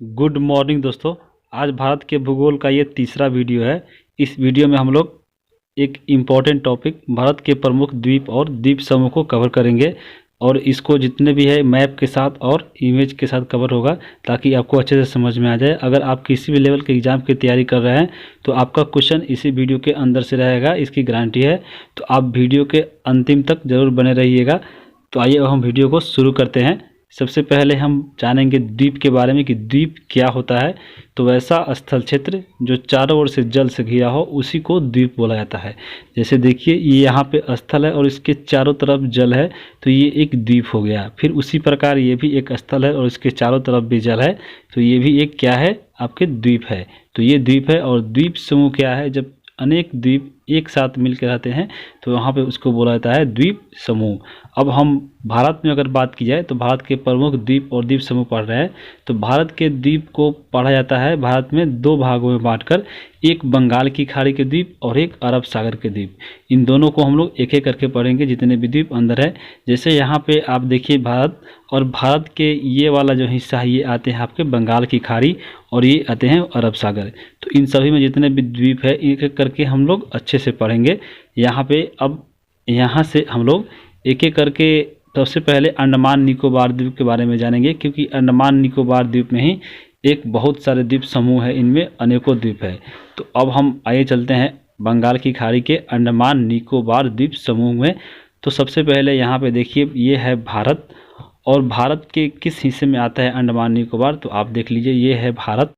Good morning दोस्तों। आज भारत के भूगोल का ये तीसरा वीडियो है। इस वीडियो में हम लोग एक इम्पॉर्टेंट टॉपिक भारत के प्रमुख द्वीप और द्वीप समूह को कवर करेंगे और इसको जितने भी है मैप के साथ और इमेज के साथ कवर होगा ताकि आपको अच्छे से समझ में आ जाए। अगर आप किसी भी लेवल के एग्ज़ाम की तैयारी कर रहे हैं तो आपका क्वेश्चन इसी वीडियो के अंदर से रहेगा, इसकी गारंटी है। तो आप वीडियो के अंतिम तक ज़रूर बने रहिएगा। तो आइए अब हम वीडियो को शुरू करते हैं। सबसे पहले हम जानेंगे द्वीप के बारे में कि द्वीप क्या होता है। तो वैसा स्थल क्षेत्र जो चारों ओर से जल से घिरा हो उसी को द्वीप बोला जाता है। जैसे देखिए ये यहाँ पे स्थल है और इसके चारों तरफ जल है तो ये एक द्वीप हो गया। फिर उसी प्रकार ये भी एक स्थल है और इसके चारों तरफ भी जल है तो ये भी एक क्या है, आपके द्वीप है। तो ये द्वीप है। और द्वीप समूह क्या है, जब अनेक द्वीप एक साथ मिलकर रहते हैं तो वहाँ पे उसको बोला जाता है द्वीप समूह। अब हम भारत में अगर बात की जाए तो भारत के प्रमुख द्वीप और द्वीप समूह पढ़ रहे हैं। तो भारत के द्वीप को पढ़ा जाता है भारत में दो भागों में बांटकर, एक बंगाल की खाड़ी के द्वीप और एक अरब सागर के द्वीप। इन दोनों को हम लोग एक एक करके पढ़ेंगे जितने भी द्वीप अंदर है। जैसे यहाँ पे आप देखिए भारत, और भारत के ये वाला जो हिस्सा है ये आते हैं आपके बंगाल की खाड़ी और ये आते हैं अरब सागर। तो इन सभी में जितने भी द्वीप है एक एक करके हम लोग अच्छे से पढ़ेंगे यहाँ पे। अब यहाँ से हम लोग एक एक करके सबसे पहले अंडमान निकोबार द्वीप के बारे में जानेंगे, क्योंकि अंडमान निकोबार द्वीप में ही एक बहुत सारे द्वीप समूह है, इनमें अनेकों द्वीप है। तो अब हम आइए चलते हैं बंगाल की खाड़ी के अंडमान निकोबार द्वीप समूह में। तो सबसे पहले यहाँ पे देखिए ये है भारत, और भारत के किस हिस्से में आता है अंडमान निकोबार, तो आप देख लीजिए ये है भारत।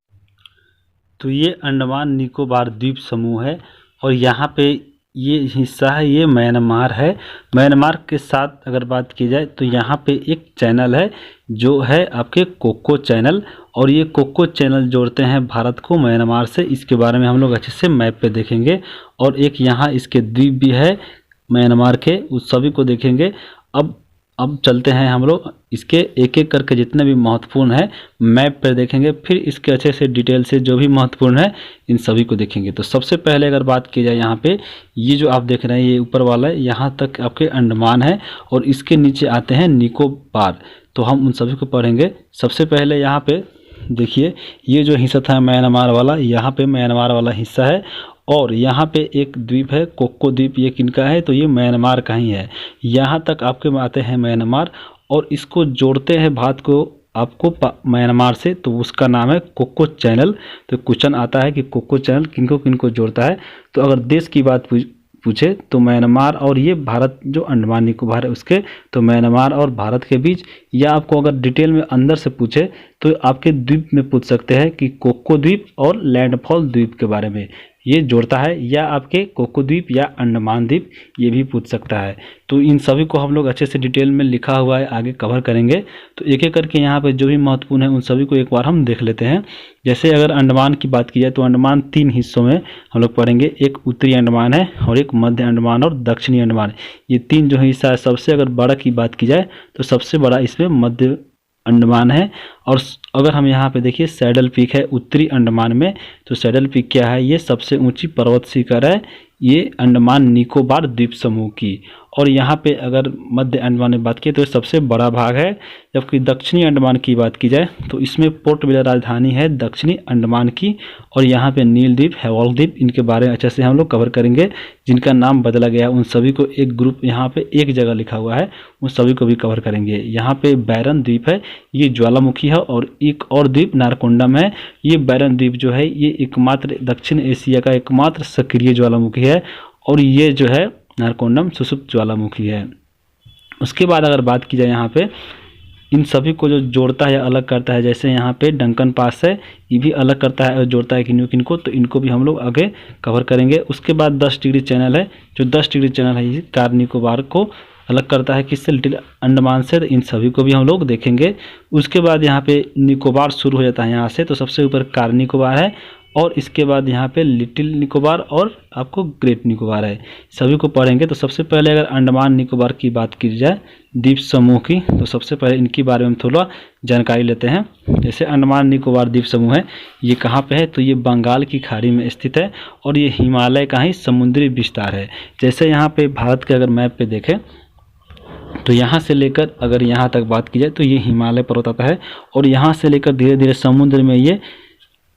तो ये अंडमान निकोबार द्वीप समूह है और यहाँ पे ये हिस्सा है, ये म्यांमार है। म्यांमार के साथ अगर बात की जाए तो यहाँ पे एक चैनल है जो है आपके कोको चैनल, और ये कोको चैनल जोड़ते हैं भारत को म्यांमार से। इसके बारे में हम लोग अच्छे से मैप पे देखेंगे। और एक यहाँ इसके द्वीप भी है म्यांमार के, उस सभी को देखेंगे। अब चलते हैं हम लोग इसके एक एक करके जितने भी महत्वपूर्ण है मैप पर देखेंगे, फिर इसके अच्छे से डिटेल से जो भी महत्वपूर्ण है इन सभी को देखेंगे। तो सबसे पहले अगर बात की जाए यहाँ पे ये जो आप देख रहे हैं ये ऊपर वाला है, यहाँ तक आपके अंडमान है और इसके नीचे आते हैं निकोबार। तो हम उन सभी को पढ़ेंगे। सबसे पहले यहाँ पे देखिए ये जो हिस्सा था म्यांमार वाला, यहाँ पे म्यांमार वाला हिस्सा है। और यहाँ पे एक द्वीप है कोको द्वीप, ये किनका है, तो ये म्यांमार का ही है। यहाँ तक आपके में आते हैं म्यांमार और इसको जोड़ते हैं भारत को आपको म्यांमार से, तो उसका नाम है कोको चैनल। तो क्वेश्चन आता है कि कोको चैनल किनको किनको जोड़ता है। तो अगर देश की बात पूछे तो म्यांमार और ये भारत जो अंडमान निकोबार है उसके, तो म्यांमार और भारत के बीच, या आपको अगर डिटेल में अंदर से पूछे तो आपके द्वीप में पूछ सकते हैं कि कोको द्वीप और लैंडफॉल द्वीप के बारे में ये जोड़ता है, या आपके कोको द्वीप या अंडमान द्वीप ये भी पूछ सकता है। तो इन सभी को हम लोग अच्छे से डिटेल में लिखा हुआ है आगे कवर करेंगे। तो एक एक करके यहाँ पे जो भी महत्वपूर्ण है उन सभी को एक बार हम देख लेते हैं। जैसे अगर अंडमान की बात की जाए तो अंडमान तीन हिस्सों में हम लोग पढ़ेंगे, एक उत्तरी अंडमान है और एक मध्य अंडमान और दक्षिणी अंडमान। ये तीन जो हिस्सा है, सबसे अगर बड़ा की बात की जाए तो सबसे बड़ा इसमें मध्य अंडमान है। और अगर हम यहाँ पे देखिए सैडल पीक है उत्तरी अंडमान में, तो सैडल पीक क्या है, ये सबसे ऊंची पर्वत शिखर है ये अंडमान निकोबार द्वीप समूह की। और यहाँ पे अगर मध्य अंडमान में बात की तो सबसे बड़ा भाग है। जबकि दक्षिणी अंडमान की बात की जाए तो इसमें पोर्ट ब्लेयर राजधानी है दक्षिणी अंडमान की। और यहाँ पे नील द्वीप, हैवॉल्क द्वीप, इनके बारे में अच्छे से हम लोग कवर करेंगे। जिनका नाम बदला गया उन सभी को एक ग्रुप यहाँ पे एक जगह लिखा हुआ है, उन सभी को भी कवर करेंगे। यहाँ पे बैरन द्वीप है, ये ज्वालामुखी है। और एक और द्वीप नारकोंडम है। ये बैरन द्वीप जो है ये एकमात्र दक्षिण एशिया का एकमात्र सक्रिय ज्वालामुखी है, और ये जो है नारकोंडम सुषुप्त ज्वालामुखी है। उसके बाद अगर बात की जाए यहाँ पे इन सभी को जो जोड़ता है या अलग करता है, जैसे यहाँ पे डंकन पास है, ये भी अलग करता है और जोड़ता है किनको, तो इनको भी हम लोग आगे कवर करेंगे। उसके बाद 10 डिग्री चैनल है, जो 10 डिग्री चैनल है ये कार निकोबार को अलग करता है किससे, लिटिल अंडमान से। तो इन सभी को भी हम लोग देखेंगे। उसके बाद यहाँ पे निकोबार शुरू हो जाता है यहाँ से, तो सबसे ऊपर कार निकोबार है और इसके बाद यहाँ पे लिटिल निकोबार और आपको ग्रेट निकोबार है, सभी को पढ़ेंगे। तो सबसे पहले अगर अंडमान निकोबार की बात की जाए द्वीप समूह की, तो सबसे पहले इनके बारे में थोड़ा जानकारी लेते हैं। जैसे अंडमान निकोबार द्वीप समूह है, ये कहाँ पे है, तो ये बंगाल की खाड़ी में स्थित है और ये हिमालय का ही समुद्री विस्तार है। जैसे यहाँ पे भारत के अगर मैप पे देखें तो यहाँ से लेकर अगर यहाँ तक बात की जाए तो ये हिमालय पर्वत आता है, और यहाँ से लेकर धीरे धीरे समुद्र में ये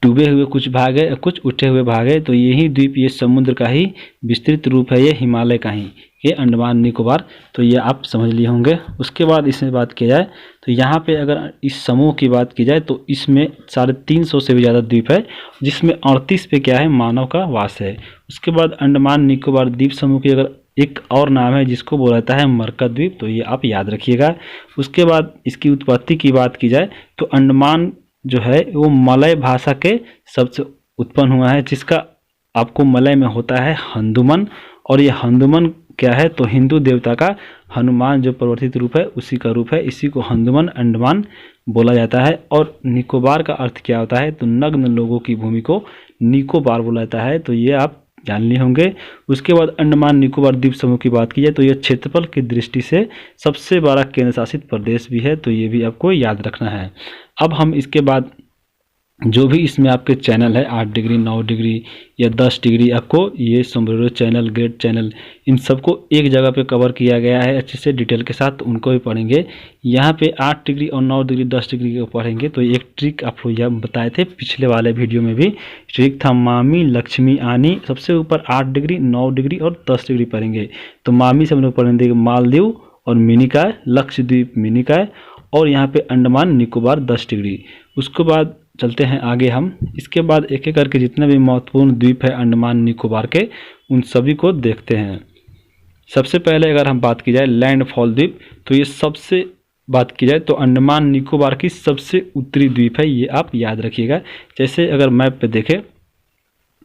डूबे हुए कुछ भाग है, कुछ उठे हुए भाग है। तो यही द्वीप ये समुद्र का ही विस्तृत रूप है, ये हिमालय का ही, ये अंडमान निकोबार। तो ये आप समझ लिए होंगे। उसके बाद इसमें बात की जाए तो यहाँ पे अगर इस समूह की बात की जाए तो इसमें 350 से भी ज़्यादा द्वीप है, जिसमें 38 पे क्या है, मानव का वास है। उसके बाद अंडमान निकोबार द्वीप समूह की अगर एक और नाम है जिसको बोला जाता है मरकत द्वीप, तो ये आप याद रखिएगा। उसके बाद इसकी उत्पत्ति की बात की जाए तो अंडमान जो है वो मलय भाषा के शब्द से उत्पन्न हुआ है, जिसका आपको मलय में होता है हंदुमन, और ये हंदुमन क्या है, तो हिंदू देवता का हनुमान जो परिवर्तित रूप है उसी का रूप है, इसी को हंदुमन अंडमान बोला जाता है। और निकोबार का अर्थ क्या होता है, तो नग्न लोगों की भूमि को निकोबार बोला जाता है। तो ये आप जान लिए होंगे। उसके बाद अंडमान निकोबार द्वीप समूह की बात की जाए तो यह क्षेत्रफल की दृष्टि से सबसे बड़ा केंद्र शासित प्रदेश भी है, तो ये भी आपको याद रखना है। अब हम इसके बाद जो भी इसमें आपके चैनल है 8 डिग्री 9 डिग्री या 10 डिग्री, आपको ये सोमब्रेरो चैनल, ग्रेट चैनल, इन सबको एक जगह पे कवर किया गया है अच्छे से डिटेल के साथ, तो उनको भी पढ़ेंगे। यहाँ पे 8 डिग्री और 9 डिग्री 10 डिग्री को पढ़ेंगे तो एक ट्रिक आप लोग यह बताए थे पिछले वाले वीडियो में भी, ट्रिक था मामी लक्ष्मी आनी। सबसे ऊपर 8 डिग्री 9 डिग्री और 10 डिग्री पढ़ेंगे। तो मामी से हम लोग पढ़ेंगे मालदीव और मिनिकॉय, लक्षद्वीप मिनिकॉय, और यहाँ पे अंडमान निकोबार 10 डिग्री। उसके बाद चलते हैं आगे हम। इसके बाद एक एक करके जितने भी महत्वपूर्ण द्वीप है अंडमान निकोबार के, उन सभी को देखते हैं। सबसे पहले अगर हम बात की जाए लैंडफॉल द्वीप, तो ये सबसे बात की जाए तो अंडमान निकोबार की सबसे उत्तरी द्वीप है, ये आप याद रखिएगा। जैसे अगर मैप पे देखें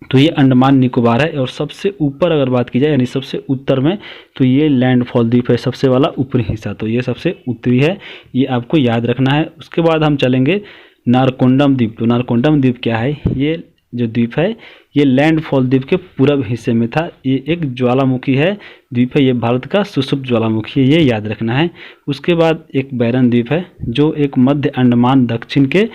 तो ये अंडमान निकोबार है, और सबसे ऊपर अगर बात की जाए यानी सबसे उत्तर में तो ये लैंडफॉल द्वीप है, सबसे वाला ऊपरी हिस्सा, तो ये सबसे उत्तरी है, ये आपको याद रखना है। उसके बाद हम चलेंगे नारकोंडम द्वीप। तो नारकोंडम द्वीप क्या है, ये जो द्वीप है ये लैंडफॉल द्वीप के पूर्व हिस्से में था। ये एक ज्वालामुखी है द्वीप है, ये भारत का सुषुप्त ज्वालामुखी है, ये याद रखना है। उसके बाद एक बैरन द्वीप है जो एक मध्य अंडमान दक्षिण के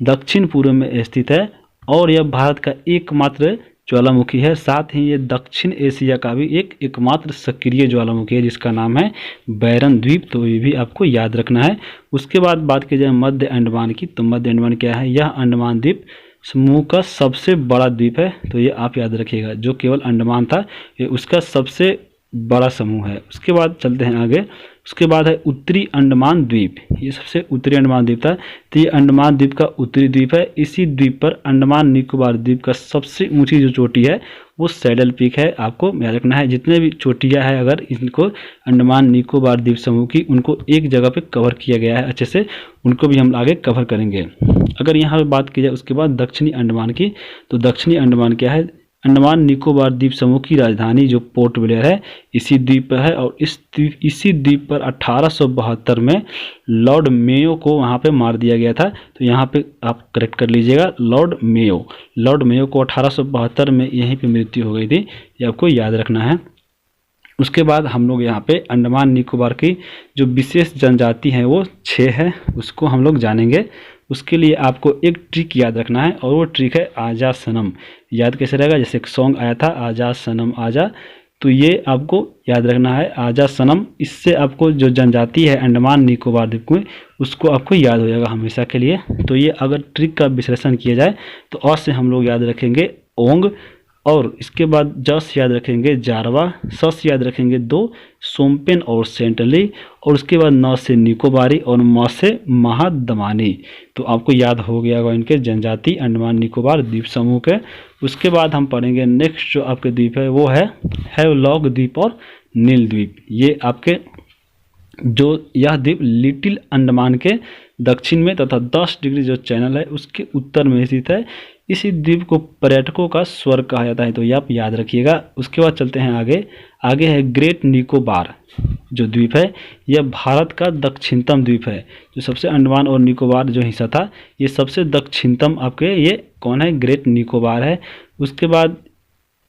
दक्षिण पूर्व में स्थित है, और यह भारत का एकमात्र ज्वालामुखी है। साथ ही ये दक्षिण एशिया का भी एकमात्र सक्रिय ज्वालामुखी है जिसका नाम है बैरन द्वीप, तो ये भी आपको याद रखना है। उसके बाद बात की जाए मध्य अंडमान की, तो मध्य अंडमान क्या है, यह अंडमान द्वीप समूह का सबसे बड़ा द्वीप है, तो ये आप याद रखिएगा। जो केवल अंडमान था ये उसका सबसे बड़ा समूह है। उसके बाद चलते हैं आगे। उसके बाद है उत्तरी अंडमान द्वीप, ये सबसे उत्तरी अंडमान द्वीप था, तो ये अंडमान द्वीप का उत्तरी द्वीप है। इसी द्वीप पर अंडमान निकोबार द्वीप का सबसे ऊंची जो चोटी है वो सैडल पीक है, आपको याद रखना है। जितने भी चोटियां हैं अगर इनको अंडमान निकोबार द्वीप समूह की, उनको एक जगह पे कवर किया गया है अच्छे से, उनको भी हम आगे कवर करेंगे। अगर यहाँ पर बात की जाए उसके बाद दक्षिणी अंडमान की, तो दक्षिणी अंडमान क्या है, अंडमान निकोबार द्वीप समूह की राजधानी जो पोर्ट ब्लेयर है इसी द्वीप पर है, और इसी द्वीप पर 1872 में लॉर्ड मेयो को वहाँ पे मार दिया गया था। तो यहाँ पे आप करेक्ट कर लीजिएगा, लॉर्ड मेयो को 1872 में यहीं पे मृत्यु हो गई थी, ये आपको याद रखना है। उसके बाद हम लोग यहाँ पे अंडमान निकोबार की जो विशेष जनजाति है वो 6 है, उसको हम लोग जानेंगे। उसके लिए आपको एक ट्रिक याद रखना है, और वो ट्रिक है आजा सनम। याद कैसे रहेगा, जैसे एक सॉन्ग आया था आजा सनम आजा, तो ये आपको याद रखना है आजा सनम। इससे आपको जो जनजाति है अंडमान निकोबार द्वीप में उसको आपको याद हो जाएगा हमेशा के लिए। तो ये अगर ट्रिक का विश्लेषण किया जाए तो अ से हम लोग याद रखेंगे ओंग, और इसके बाद जस याद रखेंगे जारवा, सस याद रखेंगे 2 सोमपेन और सेंटली, और उसके बाद न से निकोबारी और म से महादमानी। तो आपको याद हो गया होगा इनके जनजाति अंडमान निकोबार द्वीप समूह के। उसके बाद हम पढ़ेंगे नेक्स्ट जो आपके द्वीप है वो है हैवलॉक द्वीप और नील द्वीप। ये आपके जो यह द्वीप लिटिल अंडमान के दक्षिण में तथा 10 डिग्री जो चैनल है उसके उत्तर में स्थित है। इसी द्वीप को पर्यटकों का स्वर्ग कहा जाता है, तो ये आप याद रखिएगा। उसके बाद चलते हैं आगे है ग्रेट निकोबार जो द्वीप है, यह भारत का दक्षिणतम द्वीप है। जो सबसे अंडमान और निकोबार जो हिस्सा था ये सबसे दक्षिणतम आपके ये कौन है, ग्रेट निकोबार है। उसके बाद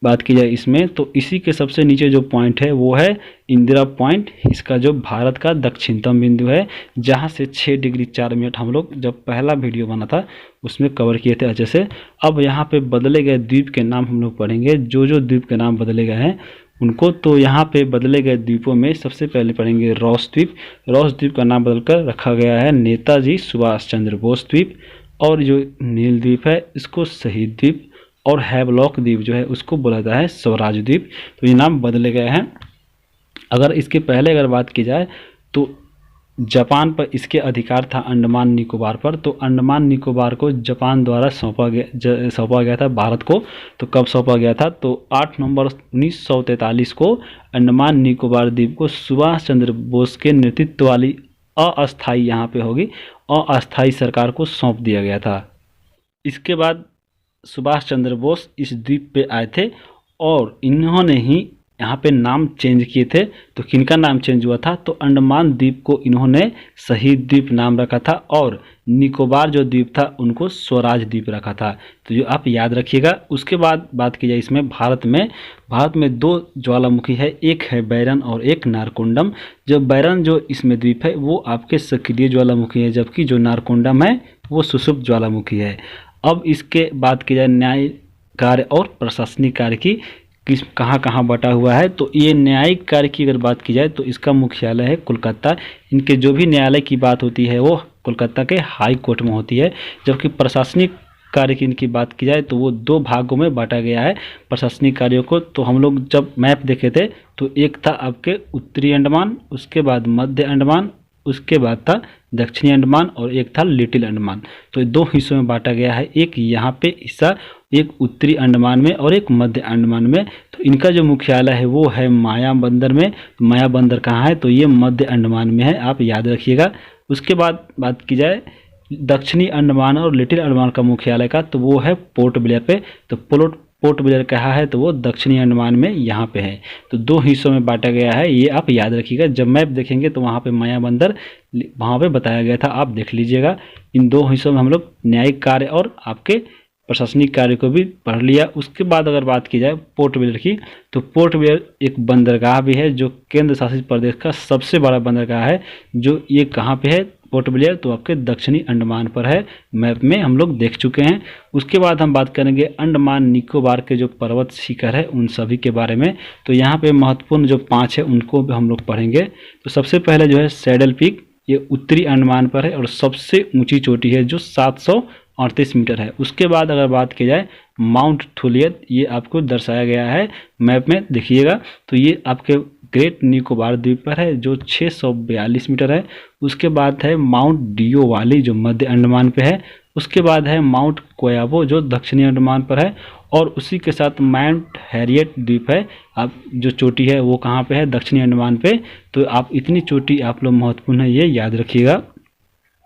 बात की जाए इसमें तो इसी के सबसे नीचे जो पॉइंट है वो है इंदिरा पॉइंट, इसका जो भारत का दक्षिणतम बिंदु है, जहां से 6 डिग्री 4 मिनट हम लोग जब पहला वीडियो बना था उसमें कवर किए थे अच्छे से। अब यहाँ पे बदले गए द्वीप के नाम हम लोग पढ़ेंगे। जो द्वीप के नाम बदले गए हैं उनको। तो यहाँ पे बदले गए द्वीपों में सबसे पहले पढ़ेंगे रॉस द्वीप। रॉस द्वीप का नाम बदलकर रखा गया है नेताजी सुभाष चंद्र बोस द्वीप। और जो नील द्वीप है इसको शहीद द्वीप, और हैवलॉक द्वीप जो है उसको बोला जाता है स्वराज द्वीप। तो ये नाम बदले गए हैं। अगर इसके पहले अगर बात की जाए तो जापान पर इसके अधिकार था अंडमान निकोबार पर। तो अंडमान निकोबार को जापान द्वारा सौंपा गया था भारत को। तो कब सौंपा गया था? तो 8 नवंबर 1943 को अंडमान निकोबार द्वीप को सुभाष चंद्र बोस के नेतृत्व वाली अस्थायी यहाँ पे होगी अस्थायी सरकार को सौंप दिया गया था। इसके बाद सुभाष चंद्र बोस इस द्वीप पे आए थे और इन्होंने ही यहाँ पे नाम चेंज किए थे। तो किनका नाम चेंज हुआ था? तो अंडमान द्वीप को इन्होंने शहीद द्वीप नाम रखा था और निकोबार जो द्वीप था उनको स्वराज द्वीप रखा था। तो जो आप याद रखिएगा। उसके बाद बात की जाए इसमें भारत में 2 ज्वालामुखी है, एक है बैरन और एक नारकोंडम। जो बैरन जो इसमें द्वीप है वो आपके सक्रिय ज्वालामुखी है, जबकि जो नारकोंडम है वो सुषुप्त ज्वालामुखी है। अब इसके बात की जाए न्याय कार्य और प्रशासनिक कार्य की कहाँ बटा हुआ है। तो ये न्यायिक कार्य की अगर बात की जाए तो इसका मुख्यालय है कोलकाता। इनके जो भी न्यायालय की बात होती है वो कोलकाता के हाई कोर्ट में होती है। जबकि प्रशासनिक कार्य की इनकी बात की जाए तो वो 2 भागों में बांटा गया है प्रशासनिक कार्यों को। तो हम लोग जब मैप देखे थे तो एक था आपके उत्तरी अंडमान, उसके बाद मध्य अंडमान, उसके बाद था दक्षिणी अंडमान और एक था लिटिल अंडमान। तो 2 हिस्सों में बांटा गया है, एक यहाँ पे हिस्सा, एक उत्तरी अंडमान में और एक मध्य अंडमान में। तो इनका जो मुख्यालय है वो है माया बंदर में। माया बंदर कहाँ है? तो ये मध्य अंडमान में है, आप याद रखिएगा। उसके बाद बात की जाए दक्षिणी अंडमान और लिटिल अंडमान का मुख्यालय का, तो वो है पोर्ट ब्लेयर पे। तो पोर्ट ब्लेयर कहाँ है? तो वो दक्षिणी अंडमान में यहाँ पे है। तो 2 हिस्सों में बांटा गया है, ये आप याद रखिएगा। जब मैप देखेंगे तो वहाँ पे माया बंदर वहाँ पे बताया गया था, आप देख लीजिएगा। इन 2 हिस्सों में हम लोग न्यायिक कार्य और आपके प्रशासनिक कार्य को भी पढ़ लिया। उसके बाद अगर बात की जाए पोर्ट ब्लेयर की, तो पोर्ट ब्लेयर एक बंदरगाह भी है जो केंद्र शासित प्रदेश का सबसे बड़ा बंदरगाह है। जो ये कहाँ पे है पोर्ट ब्लेयर? तो आपके दक्षिणी अंडमान पर है, मैप में हम लोग देख चुके हैं। उसके बाद हम बात करेंगे अंडमान निकोबार के जो पर्वत शिखर है उन सभी के बारे में। तो यहाँ पे महत्वपूर्ण जो 5 है उनको भी हम लोग पढ़ेंगे। तो सबसे पहले जो है सैडल पीक, ये उत्तरी अंडमान पर है और सबसे ऊंची चोटी है जो 738 मीटर है। उसके बाद अगर बात की जाए माउंट थुलियत, ये आपको दर्शाया गया है मैप में, देखिएगा। तो ये आपके ग्रेट निकोबार द्वीप पर है जो 642 मीटर है। उसके बाद है माउंट डियो वाली जो मध्य अंडमान पे है। उसके बाद है माउंट कोयाबो जो दक्षिणी अंडमान पर है। और उसी के साथ माउंट हैरियट द्वीप है, आप जो चोटी है वो कहाँ पे है? दक्षिणी अंडमान पे। तो आप इतनी चोटी आप लोग महत्वपूर्ण है, ये याद रखिएगा।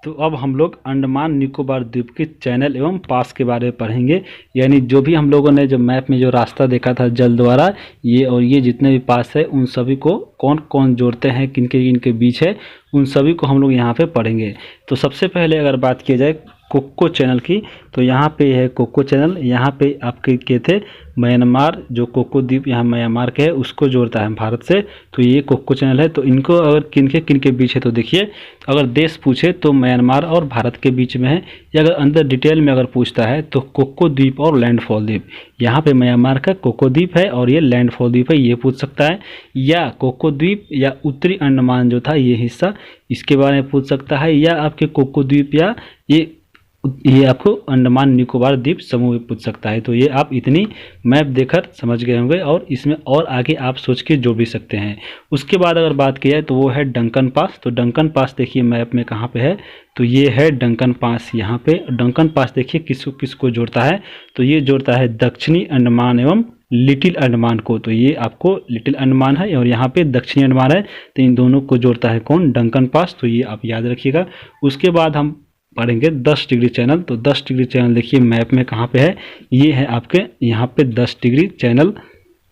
तो अब हम लोग अंडमान निकोबार द्वीप के चैनल एवं पास के बारे में पढ़ेंगे। यानी जो भी हम लोगों ने जो मैप में जो रास्ता देखा था जल द्वारा, ये और ये जितने भी पास है उन सभी को कौन कौन जोड़ते हैं, किनके बीच है, उन सभी को हम लोग यहाँ पे पढ़ेंगे। तो सबसे पहले अगर बात की जाए कोको चैनल की, तो यहाँ पे है कोको चैनल। यहाँ पे आपके थे म्यांमार, जो कोको द्वीप यहाँ म्यांमार के है उसको जोड़ता है भारत से। तो ये कोको चैनल है। तो इनको अगर किनके बीच है तो देखिए, अगर देश पूछे तो म्यांमार और भारत के बीच में है, या अगर अंदर डिटेल में अगर पूछता है तो कोको द्वीप और लैंडफॉल द्वीप, यहाँ पे म्यांमार का कोको द्वीप है और ये लैंडफॉल द्वीप है, ये पूछ सकता है। या कोको द्वीप या उत्तरी अंडमान जो था ये हिस्सा, इसके बारे में पूछ सकता है। या आपके कोको द्वीप या ये आपको अंडमान निकोबार द्वीप समूह में पूछ सकता है। तो ये आप इतनी मैप देखकर समझ गए होंगे और इसमें और आगे आप सोच के जोड़ भी सकते हैं। उसके बाद अगर बात की जाए तो वो है डंकन पास। तो डंकन पास देखिए मैप में कहाँ पे है? तो ये है डंकन पास यहाँ पे। डंकन पास देखिए किसको जोड़ता है? तो ये जोड़ता है दक्षिणी अंडमान एवं लिटिल अंडमान को। तो ये आपको लिटिल अंडमान है और यहाँ पे दक्षिणी अंडमान है, तो इन दोनों को जोड़ता है कौन? Duncan pass. तो ये आप याद रखिएगा। उसके बाद हम पढ़ेंगे 10 डिग्री चैनल। तो 10 डिग्री चैनल देखिए मैप में कहाँ पे है? ये है आपके यहाँ पे 10 डिग्री चैनल।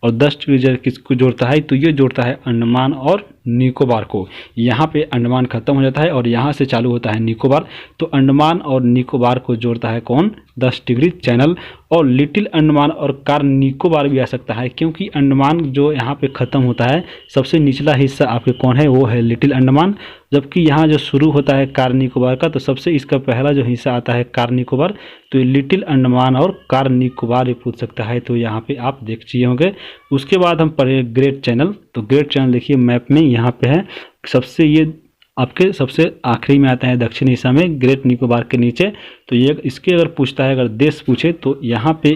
और 10 डिग्री किसको जोड़ता है? तो ये जोड़ता है अंडमान और निकोबार को। यहाँ पे अंडमान खत्म हो जाता है और यहाँ से चालू होता है निकोबार। तो अंडमान और निकोबार को जोड़ता है कौन? 10 डिग्री चैनल। और लिटिल अंडमान और कार निकोबार भी आ सकता है, क्योंकि अंडमान जो यहाँ पे ख़त्म होता है, सबसे निचला हिस्सा आपके कौन है? वो है लिटिल अंडमान। जबकि यहाँ जो शुरू होता है कार निकोबार का, तो सबसे इसका पहला जो हिस्सा आता है कार निकोबार। तो लिटिल अंडमान और कार निकोबार भी पूछ सकता है, तो यहाँ पे आप देख चाहिए होंगे। उसके बाद हम पढ़े ग्रेट चैनल। तो ग्रेट चैनल देखिए मैप में यहाँ पे है, सबसे ये आपके सबसे आखिरी में आता है दक्षिण हिस्सा में, ग्रेट निकोबार के नीचे। तो ये इसके अगर पूछता है, अगर देश पूछे, तो यहाँ पे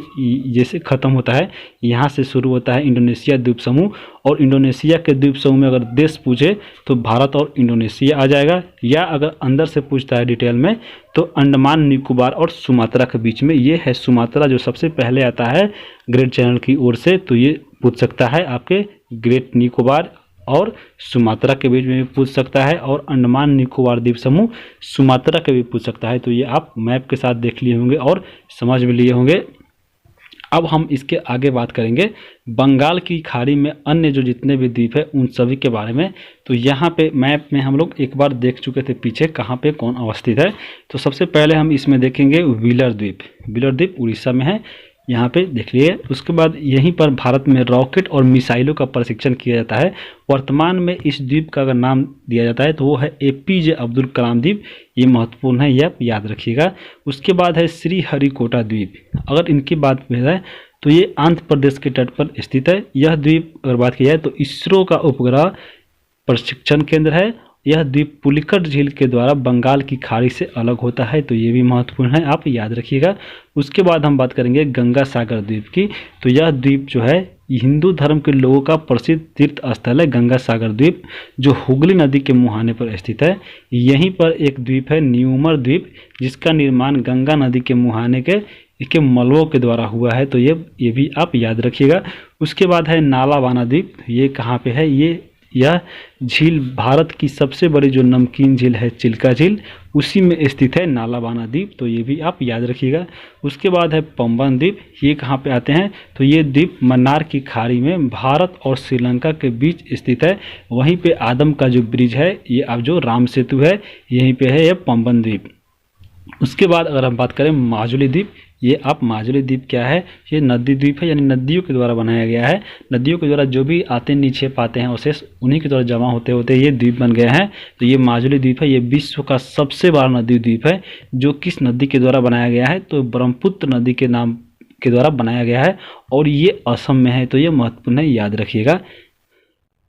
जैसे ख़त्म होता है, यहाँ से शुरू होता है इंडोनेशिया द्वीप समूह। और इंडोनेशिया के द्वीप समूह में अगर देश पूछे तो भारत और इंडोनेशिया आ जाएगा। या अगर अंदर से पूछता है डिटेल में, तो अंडमान निकोबार और सुमात्रा के बीच में ये है सुमात्रा, जो सबसे पहले आता है ग्रेट चैनल की ओर से। तो ये पूछ सकता है आपके ग्रेट निकोबार और सुमात्रा के बीच में भी पूछ सकता है, और अंडमान निकोबार द्वीप समूह सुमात्रा के भी पूछ सकता है। तो ये आप मैप के साथ देख लिए होंगे और समझ में लिए होंगे। अब हम इसके आगे बात करेंगे बंगाल की खाड़ी में अन्य जो जितने भी द्वीप है उन सभी के बारे में। तो यहाँ पे मैप में हम लोग एक बार देख चुके थे पीछे, कहाँ पे कौन अवस्थित है। तो सबसे पहले हम इसमें देखेंगे व्हीलर द्वीप। व्हीलर द्वीप उड़ीसा में है, यहाँ पे देख लिए। उसके बाद यहीं पर भारत में रॉकेट और मिसाइलों का प्रशिक्षण किया जाता है। वर्तमान में इस द्वीप का अगर नाम दिया जाता है तो वो है APJ अब्दुल कलाम द्वीप। ये महत्वपूर्ण है, ये आप याद रखिएगा। उसके बाद है श्रीहरिकोटा द्वीप। अगर इनकी बात में है तो ये आंध्र प्रदेश के तट पर स्थित है। यह द्वीप अगर बात की जाए तो इसरो का उपग्रह प्रशिक्षण केंद्र है। यह द्वीप पुलिकट झील के द्वारा बंगाल की खाड़ी से अलग होता है, तो ये भी महत्वपूर्ण है, आप याद रखिएगा। उसके बाद हम बात करेंगे गंगा सागर द्वीप की। तो यह द्वीप जो है हिंदू धर्म के लोगों का प्रसिद्ध तीर्थ स्थल है, गंगा सागर द्वीप, जो हुगली नदी के मुहाने पर स्थित है। यहीं पर एक द्वीप है न्यूमर द्वीप, जिसका निर्माण गंगा नदी के मुहाने के मलबों के द्वारा हुआ है, तो ये भी आप याद रखिएगा। उसके बाद है नालाबाना द्वीप। ये कहाँ पे है? यह झील भारत की सबसे बड़ी जो नमकीन झील है चिल्का झील, उसी में स्थित है नालाबाना द्वीप, तो ये भी आप याद रखिएगा। उसके बाद है पंबन द्वीप। ये कहाँ पे आते हैं? तो ये द्वीप मन्नार की खाड़ी में भारत और श्रीलंका के बीच स्थित है। वहीं पे आदम का जो ब्रिज है, ये अब जो राम सेतु है, यहीं पे है ये पंबन द्वीप। उसके बाद अगर हम बात करें माजुली द्वीप, ये आप माजुली द्वीप क्या है? ये नदी द्वीप है, यानी नदियों के द्वारा बनाया गया है। नदियों के द्वारा जो भी आते निक्षेप आते हैं अवशेष, उन्हीं के द्वारा जमा होते होते ये द्वीप बन गए हैं। तो ये माजुली द्वीप है। ये विश्व का सबसे बड़ा नदी द्वीप है। जो किस नदी के द्वारा बनाया गया है? तो ब्रह्मपुत्र नदी के नाम के द्वारा बनाया गया है, और ये असम में है, तो ये महत्वपूर्ण है, याद रखिएगा।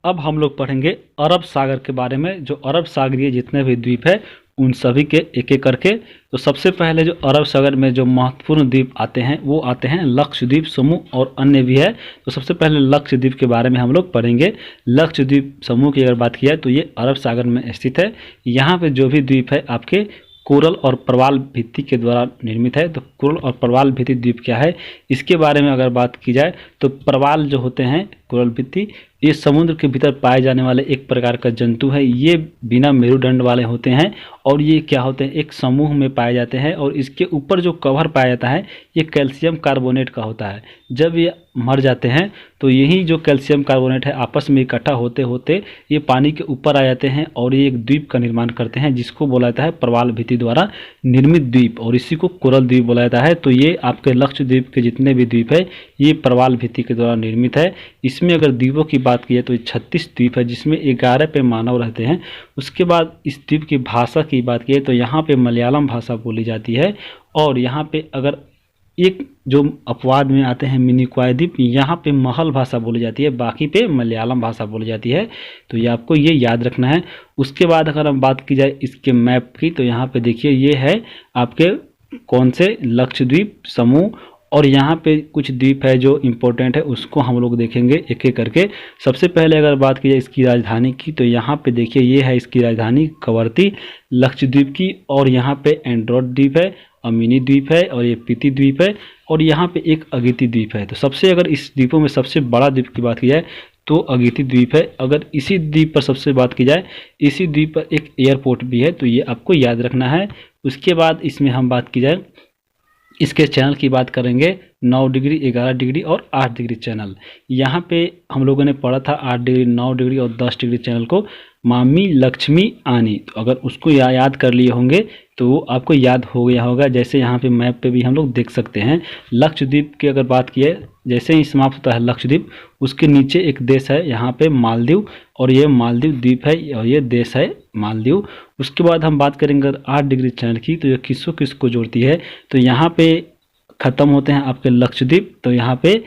अब हम लोग पढ़ेंगे अरब सागर के बारे में। जो अरब सागरीय जितने भी द्वीप है उन सभी के एक एक करके। तो सबसे पहले जो अरब सागर में जो महत्वपूर्ण द्वीप आते हैं वो आते हैं लक्षद्वीप समूह, और अन्य भी है। तो सबसे पहले लक्षद्वीप के बारे में हम लोग पढ़ेंगे। लक्षद्वीप समूह की अगर बात की जाए तो ये अरब सागर में स्थित है। यहाँ पे जो भी द्वीप है आपके कोरल और प्रवाल भित्ति के द्वारा निर्मित है। तो कोरल और प्रवाल भित्ति द्वीप क्या है, इसके बारे में अगर बात की जाए तो प्रवाल जो होते हैं, कोरल भित्ति, ये समुद्र के भीतर पाए जाने वाले एक प्रकार का जंतु है। ये बिना मेरुदंड वाले होते हैं, और ये क्या होते हैं? एक समूह में पाए जाते हैं। और इसके ऊपर जो कवर पाया जाता है ये कैल्शियम कार्बोनेट का होता है। जब ये मर जाते हैं तो यही जो कैल्शियम कार्बोनेट है आपस में इकट्ठा होते होते ये पानी के ऊपर आ जाते हैं, और ये एक द्वीप का निर्माण करते हैं, जिसको बोला जाता है प्रवाल भित्ति द्वारा निर्मित द्वीप, और इसी को कोरल द्वीप बोला जाता है। तो ये आपके लक्षद्वीप के जितने भी द्वीप है ये प्रवाल भित्ति के द्वारा निर्मित है। इसमें अगर द्वीपों की बात की जाए तो 36 द्वीप है, जिसमें 11 पे मानव रहते हैं। उसके बाद इस द्वीप की भाषा की बात की जाए तो यहाँ पे मलयालम भाषा बोली जाती है। और यहाँ पे अगर एक जो अपवाद में आते हैं मिनिकॉय द्वीप, यहाँ पे महल भाषा बोली जाती है, बाकी पे मलयालम भाषा बोली जाती है। तो ये आपको ये याद रखना है। उसके बाद अगर हम बात की जाए इसके मैप की, तो यहाँ पे देखिए ये है आपके कौन से लक्षद्वीप समूह, और यहाँ पे कुछ द्वीप है जो इम्पोर्टेंट है, उसको हम लोग देखेंगे एक एक करके। सबसे पहले अगर बात की जाए इसकी राजधानी की, तो यहाँ पे देखिए ये है इसकी राजधानी कवरत्ती लक्षद्वीप की। और यहाँ पे एंड्रोड द्वीप है, अमीनी द्वीप है, और ये पीति द्वीप है, और यहाँ पे एक अगिति द्वीप है। तो सबसे अगर इस द्वीपों में सबसे बड़ा द्वीप की बात की जाए तो अगिति द्वीप है। अगर इसी द्वीप पर सबसे बात की जाए, इसी द्वीप पर एक एयरपोर्ट भी है, तो ये आपको याद रखना है। उसके बाद इसमें हम बात की जाए इसके चैनल की बात करेंगे 9 डिग्री, 11 डिग्री और 8 डिग्री चैनल। यहाँ पे हम लोगों ने पढ़ा था 8 डिग्री, 9 डिग्री और 10 डिग्री चैनल को मामी लक्ष्मी आनी। तो अगर उसको याद कर लिए होंगे तो वो आपको याद हो गया होगा। जैसे यहाँ पे मैप पे भी हम लोग देख सकते हैं। लक्षद्वीप की अगर बात की है, जैसे ही समाप्त होता है लक्षद्वीप, उसके नीचे एक देश है यहाँ पे मालदीव, और ये मालदीव द्वीप है और ये देश है मालदीव। उसके बाद हम बात करेंगे अगर 8 डिग्री चैनल की, तो ये किसको जोड़ती है, तो यहाँ पे ख़त्म होते हैं आपके लक्षद्वीप। तो यहाँ पे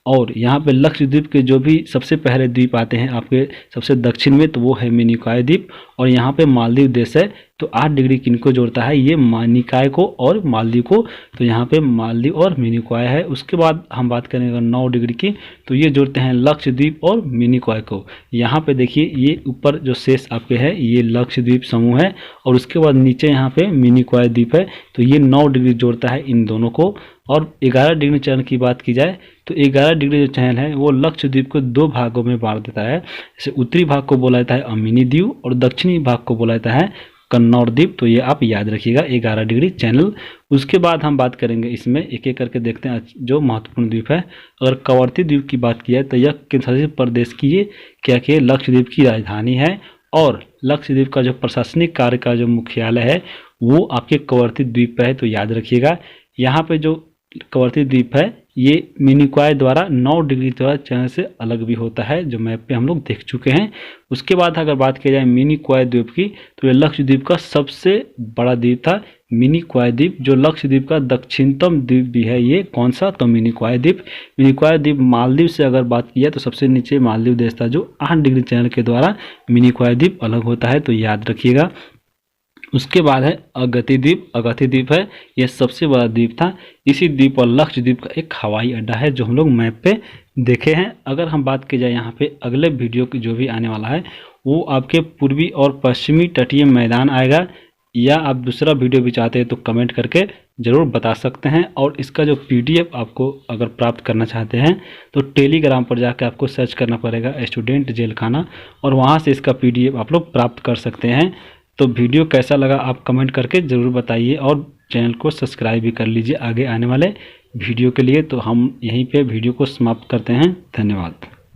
और यहाँ पे लक्षद्वीप के जो भी सबसे पहले द्वीप आते हैं आपके सबसे दक्षिण में, तो वो है मिनिकॉय द्वीप, और यहाँ पे मालदीव देश है। तो 8 डिग्री किनको जोड़ता है, ये मिनिकॉय को और मालदीव को। तो यहाँ पे मालदीव और मिनिकॉय है। उसके बाद हम बात करेंगे 9 डिग्री की, तो ये जोड़ते हैं लक्षद्वीप और मिनिकॉय को। यहाँ पे देखिए ये ऊपर जो शेष आपके है ये लक्षद्वीप समूह है, और उसके बाद नीचे यहाँ पे मिनिकॉय द्वीप है। तो ये 9 डिग्री जोड़ता है इन दोनों को। और 11 डिग्री चैनल की बात की जाए तो 11 डिग्री जो चैनल है वो लक्षद्वीप को 2 भागों में बांट देता है। जैसे उत्तरी भाग को बोला जाता है अमीनी द्वीप और दक्षिणी भाग को बोला जाता है कन्नौर द्वीप। तो ये आप याद रखिएगा 11 डिग्री चैनल। उसके बाद हम बात करेंगे इसमें एक एक करके देखते हैं जो महत्वपूर्ण द्वीप है। अगर कवरती द्वीप की बात की जाए तो यह केंद्रशासित प्रदेश की ये क्या कि लक्षद्वीप की राजधानी है, और लक्षद्वीप का जो प्रशासनिक कार्य का जो मुख्यालय है वो आपके कवरती द्वीप पे है। तो याद रखिएगा यहाँ पे जो कवरती द्वीप है ये मिनिकॉय द्वारा 9 डिग्री द्वारा चैनल से अलग भी होता है, जो मैप पे हम लोग देख चुके हैं। उसके बाद अगर बात की जाए मिनिकॉय द्वीप की, तो ये लक्षद्वीप का सबसे बड़ा द्वीप था मिनिकॉय द्वीप, जो लक्षद्वीप का दक्षिणतम द्वीप भी है। ये कौन सा, तो मिनिकॉय द्वीप। मिनिकॉय द्वीप मालदीव से अगर बात की जाए तो सबसे नीचे मालदीव देश था, जो 8 डिग्री चैनल के द्वारा मिनिकॉय द्वीप अलग होता है। तो याद रखिएगा। उसके बाद है अगति द्वीप। अगति द्वीप है यह सबसे बड़ा द्वीप था। इसी द्वीप और लक्षद्वीप का एक हवाई अड्डा है जो हम लोग मैप पे देखे हैं। अगर हम बात की जाए यहाँ पे अगले वीडियो की जो भी आने वाला है वो आपके पूर्वी और पश्चिमी तटीय मैदान आएगा, या आप दूसरा वीडियो भी चाहते हैं तो कमेंट करके ज़रूर बता सकते हैं। और इसका जो PDF आपको अगर प्राप्त करना चाहते हैं तो टेलीग्राम पर जाकर आपको सर्च करना पड़ेगा स्टूडेंट जेल खाना, और वहाँ से इसका PDF आप लोग प्राप्त कर सकते हैं। तो वीडियो कैसा लगा आप कमेंट करके ज़रूर बताइए, और चैनल को सब्सक्राइब भी कर लीजिए आगे आने वाले वीडियो के लिए। तो हम यहीं पे वीडियो को समाप्त करते हैं। धन्यवाद।